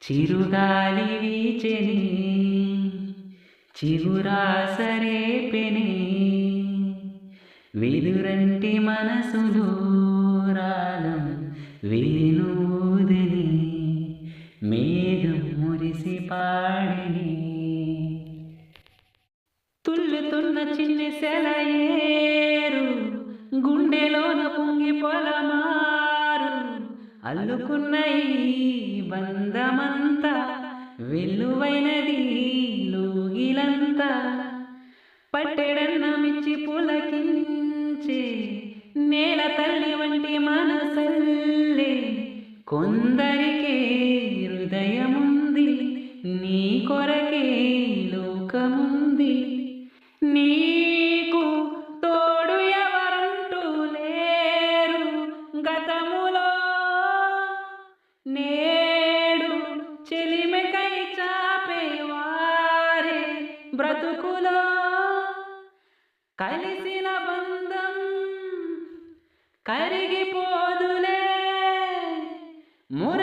చిరుగాలి వీచెని చిగురాసరేపెని విదురంటి మనసులో రాగం వేణుదని మేఘం మురిసి పాడిని తుల్లుతున్న చిన్ని సెలయేరు గుండెలోన పొంగి పొలమారు అల్లుకున్న ఈ బంధమంతా వెల్లువైనది లోగిలంతా పట్టెడన్నమిచ్చి పులకించే నేల తల్లి వంటి మనసల్లే కొందరికే హృదయముంది నీ కొరకే లోకముంది నీకు తోడు ఎవరంటూ లేరు గతములో నేడు చెలిమెకై చాపేవారే బ్రతుకులో కలిసిన బంధం కరిగిపోదులే ముర